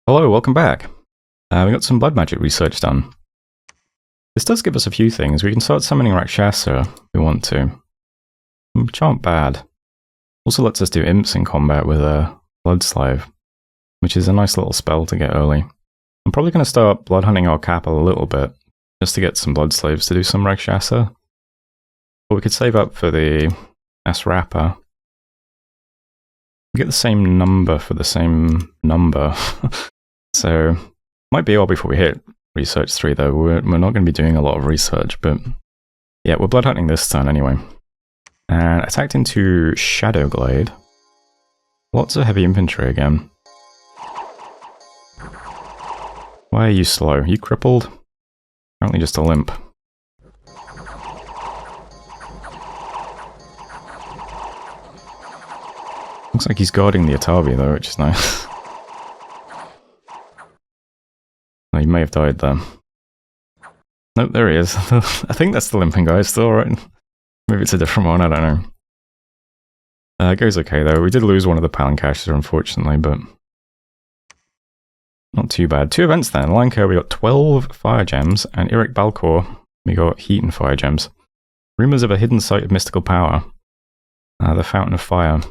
Hello, welcome back. We got some blood magic research done. This does give us a few things. We can start summoning Rakshasa if we want to, which aren't bad. Also lets us do imps in combat with a blood slave, which is a nice little spell to get early. I'm probably going to start blood hunting our capital a little bit, just to get some blood slaves to do some Rakshasa. But we could save up for the Asrapa. We get the same number for the same number. So, might be all before we hit Research 3 though. We're not going to be doing a lot of research, but yeah, we're blood hunting this turn anyway. And attacked into Shadowglade. Lots of heavy infantry again. Why are you slow? You crippled? Apparently just a limp. Looks like he's guarding the Atavi though, which is nice. Oh, he may have died there. Nope, there he is. I think that's the limping guy still, right? Maybe it's a different one, I don't know. It goes okay though. We did lose one of the Palancaches unfortunately, but not too bad. 2 events then. Lanka, we got 12 fire gems, and Irek Balkor, we got heat and fire gems. Rumors of a hidden site of mystical power. The Fountain of Fire.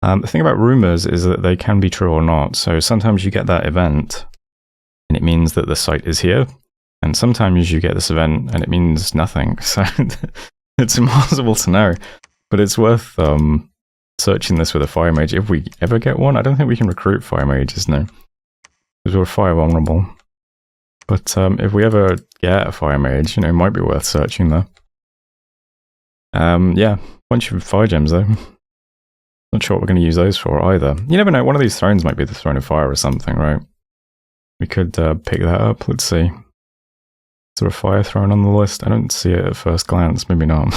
The thing about rumors is that they can be true or not. So sometimes you get that event, and it means that the site is here. And sometimes you get this event, and it means nothing. So it's impossible to know. But it's worth searching this with a fire mage if we ever get one. I don't think we can recruit fire mages now, because we're fire vulnerable. But if we ever get a fire mage, you know, it might be worth searching there. Yeah, bunch of fire gems though. Not sure what we're going to use those for either. You never know, one of these thrones might be the Throne of Fire or something, right? We could pick that up. Let's see. Is there a fire throne on the list? I don't see it at first glance. Maybe not.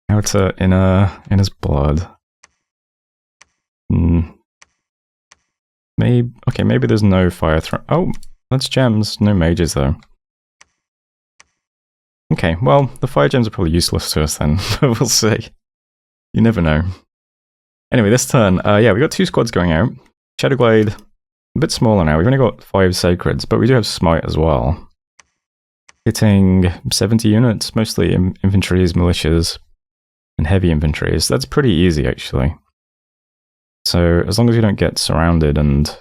Outer, inner's blood. Maybe there's no fire throne. Oh, that's gems. No mages though. Okay, well, the fire gems are probably useless to us then, but we'll see. You never know. Anyway, this turn, yeah, we got 2 squads going out. Shadowglade, a bit smaller now. We've only got 5 Sacreds, but we do have Smite as well. Hitting 70 units, mostly infantries, militias, and heavy infantries. That's pretty easy, actually. So, as long as we don't get surrounded and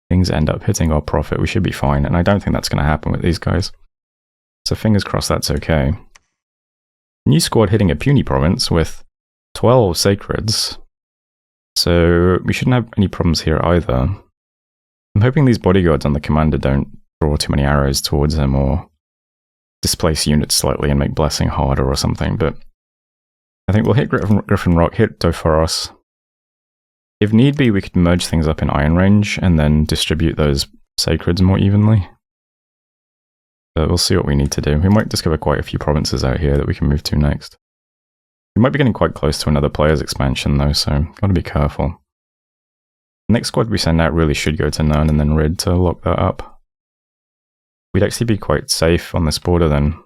things end up hitting our profit, we should be fine. And I don't think that's going to happen with these guys. So, fingers crossed that's okay. New squad hitting a puny province with 12 Sacreds. So, we shouldn't have any problems here either. I'm hoping these bodyguards on the commander don't draw too many arrows towards him or displace units slightly and make blessing harder or something, but I think we'll hit Griffin Rock, hit Dophoros. If need be, we could merge things up in Iron Range and then distribute those Sacreds more evenly. But we'll see what we need to do. We might discover quite a few provinces out here that we can move to next. We might be getting quite close to another player's expansion though, so gotta be careful. The next squad we send out really should go to Nern and then Rid to lock that up. We'd actually be quite safe on this border then,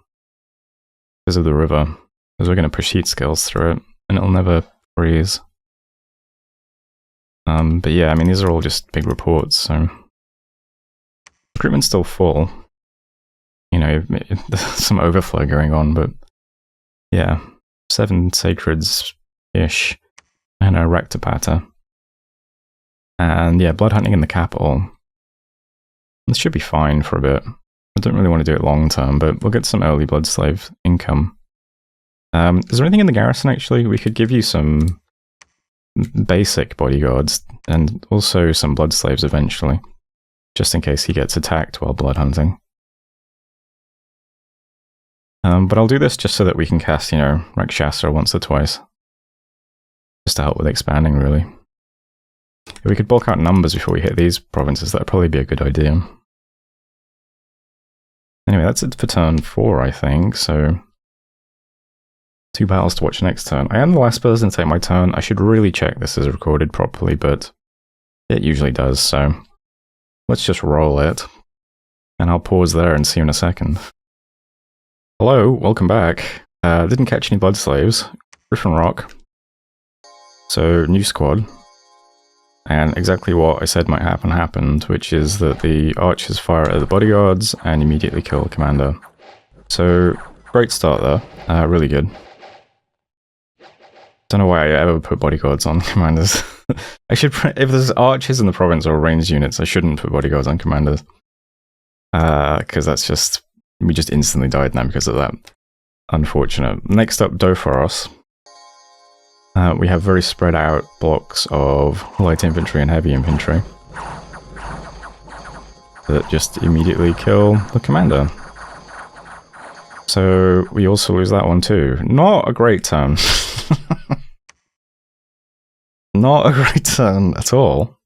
because of the river, because we're going to push heat skills through it, and it'll never freeze. But yeah, I mean, these are all just big reports, so... Recruitment's still full. You know, there's some overflow going on, but... Yeah, 7 Sacreds-ish, and a Rectopata. And yeah, blood hunting in the capital. This should be fine for a bit. I don't really want to do it long term, but we'll get some early blood slave income. Is there anything in the garrison actually? We could give you some basic bodyguards and also some blood slaves eventually, just in case he gets attacked while blood hunting. But I'll do this just so that we can cast, you know, Rakshasa once or twice. Just to help with expanding, really. If we could bulk out numbers before we hit these provinces, that'd probably be a good idea. Anyway, that's it for turn 4, I think, so... 2 battles to watch next turn. I am the last person to take my turn. I should really check this is recorded properly, but it usually does, so... Let's just roll it. And I'll pause there and see you in a second. Hello, welcome back. Didn't catch any blood slaves. Griffin Rock. So, new squad. and exactly what I said might happen happened, which is that the archers fire at the bodyguards and immediately kill the commander. So, great start there. Really good. Don't know why I ever put bodyguards on commanders. I should, if there's archers in the province or ranged units, I shouldn't put bodyguards on commanders. Because that's just, we just instantly died now because of that. Unfortunate. Next up, Dophoros. We have very spread out blocks of light infantry and heavy infantry that just immediately kill the commander. So we also lose that one too. Not a great turn. Not a great turn at all.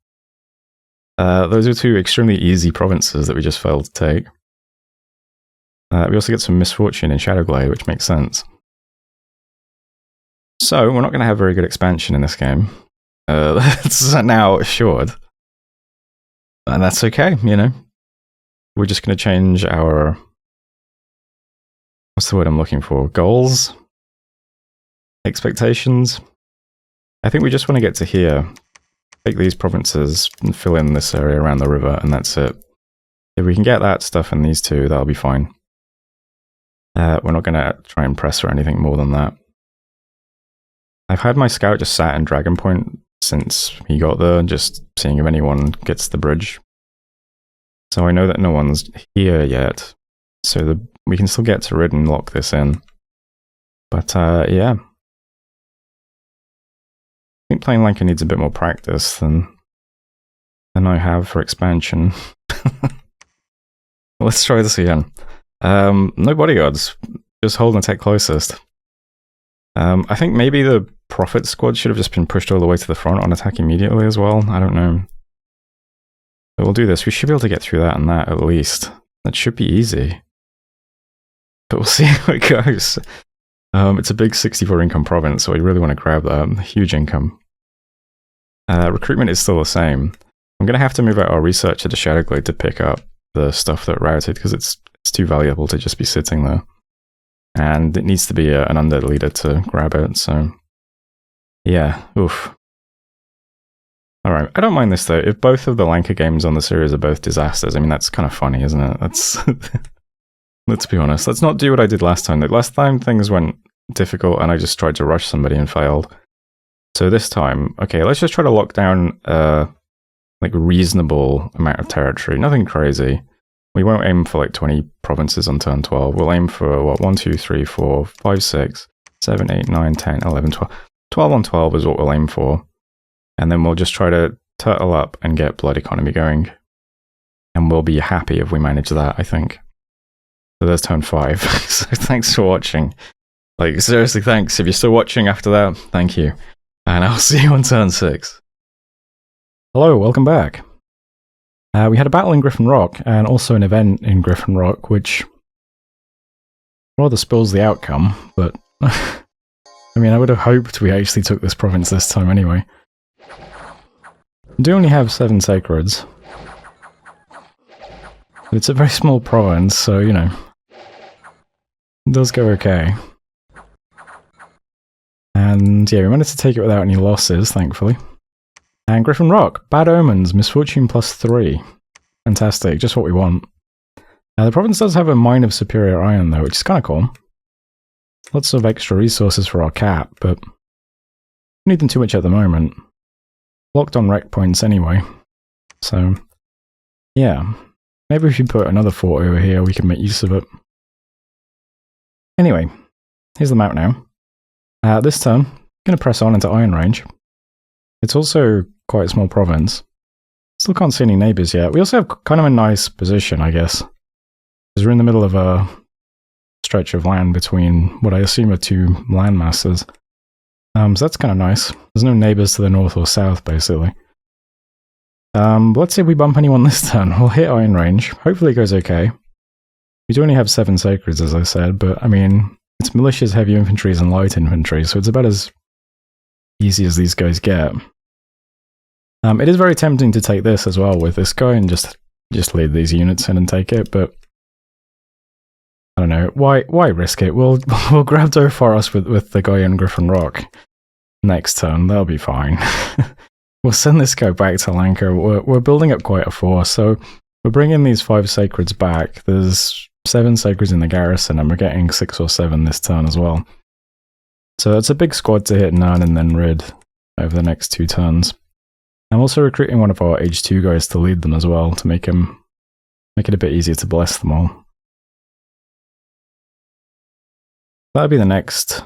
Those are two extremely easy provinces that we just failed to take. We also get some misfortune in Shadowglade, which makes sense. So, we're not going to have very good expansion in this game. That's now assured. And that's okay, you know. We're just going to change our... What's the word I'm looking for? Goals? Expectations? I think we just want to get to here, take these provinces and fill in this area around the river, and that's it. If we can get that stuff in these two, that'll be fine. We're not going to try and press or anything more than that. I've had my scout just sat in Dragon Point since he got there, just seeing if anyone gets the bridge. So I know that no one's here yet, so we can still get to Rid and lock this in. But yeah. I think playing Lanka needs a bit more practice than I have for expansion. Let's try this again. No bodyguards, just hold and attack closest. I think maybe the Prophet squad should have just been pushed all the way to the front on attack immediately as well. I don't know. But we'll do this. We should be able to get through that and that at least. That should be easy. But we'll see how it goes. It's a big 64 income province, so I really want to grab that. Huge income. Recruitment is still the same. I'm going to have to move out our researcher to Shadowglade to pick up the stuff that routed, because it's too valuable to just be sitting there. And it needs to be an undead leader to grab it, so... Yeah, oof. Alright, I don't mind this though. If both of the Lanka games on the series are both disasters, I mean, that's kind of funny, isn't it? That's... Let's be honest. Let's not do what I did last time. Last time things went difficult and I just tried to rush somebody and failed. So this time, okay, let's just try to lock down like reasonable amount of territory. Nothing crazy. We won't aim for like 20 provinces on turn 12. We'll aim for what, 1, 2, 3, 4, 5, 6, 7, 8, 9, 10, 11, 12. 12 on 12 is what we'll aim for. And then we'll just try to turtle up and get blood economy going. And we'll be happy if we manage that, I think. So there's turn 5. So thanks for watching. Like, seriously, thanks. If you're still watching after that, thank you. And I'll see you on turn 6. Hello, welcome back. We had a battle in Griffin Rock, and also an event in Griffin Rock, which rather spills the outcome, but I mean, I would have hoped we actually took this province this time anyway. We do only have 7 sacreds. But it's a very small province, so, you know, it does go okay. And yeah, we managed to take it without any losses, thankfully. And Griffin Rock, bad omens, misfortune +3. Fantastic, just what we want. The province does have a mine of superior iron though, which is kind of cool. Lots of extra resources for our cap, but we don't need them too much at the moment. Locked on wreck points anyway. So, yeah. Maybe if you put another fort over here, we can make use of it. Anyway, here's the map now. This turn, I'm going to press on into Iron Range. It's also quite a small province. Still can't see any neighbours yet. We also have kind of a nice position, I guess. Because we're in the middle of a stretch of land between what I assume are 2 landmasses. So that's kind of nice. There's no neighbours to the north or south, basically. Let's see if we bump anyone this turn. We'll hit Iron Range. Hopefully it goes okay. We do only have 7 sacreds, as I said, but I mean, it's militias, heavy infantry, and light infantry, so it's about as easy as these guys get. It is very tempting to take this as well with this guy and just lead these units in and take it, but I don't know. Why risk it? We'll grab Dophoros with the guy in Griffin Rock next turn. That'll be fine. we'll send this guy back to Lanka. We're building up quite a force, so we're bringing these 5 sacreds back. There's 7 sacreds in the garrison, and we're getting 6 or 7 this turn as well. So it's a big squad to hit Nern and then Rid over the next 2 turns. I'm also recruiting one of our Age 2 guys to lead them as well, to make it a bit easier to bless them all. That'll be the next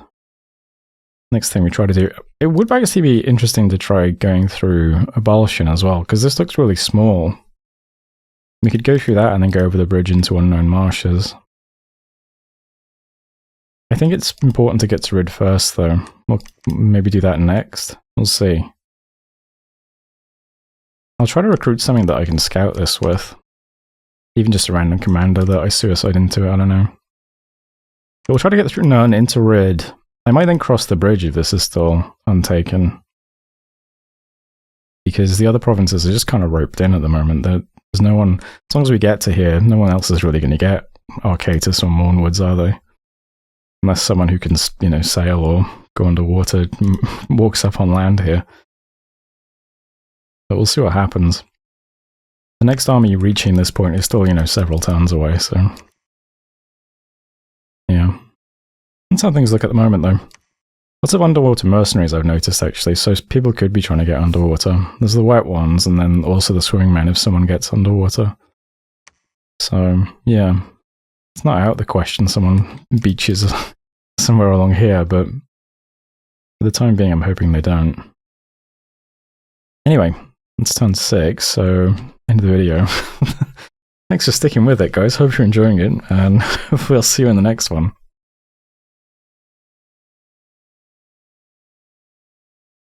thing we try to do. It would actually be interesting to try going through Abolshin as well, because this looks really small. We could go through that and then go over the bridge into Unknown Marshes. I think it's important to get to Rid first, though. We'll maybe do that next. We'll see. I'll try to recruit something that I can scout this with. Even just a random commander that I suicide into, I don't know. But we'll try to get through Nern into Rid. I might then cross the bridge if this is still untaken. Because the other provinces are just kind of roped in at the moment. There's no one, as long as we get to here, no one else is really going to get Arcatus or Mornwoods, are they? Unless someone who can, you know, sail or go underwater walks up on land here. But we'll see what happens. The next army reaching this point is still, you know, several turns away, so... yeah. That's how things look at the moment, though. Lots of underwater mercenaries I've noticed, actually, so people could be trying to get underwater. There's the wet ones, and then also the swimming men if someone gets underwater. So, yeah. It's not out of the question someone beaches somewhere along here, but for the time being, I'm hoping they don't. Anyway, it's turn 6, so end of the video. Thanks for sticking with it, guys. Hope you're enjoying it, and we'll see you in the next one.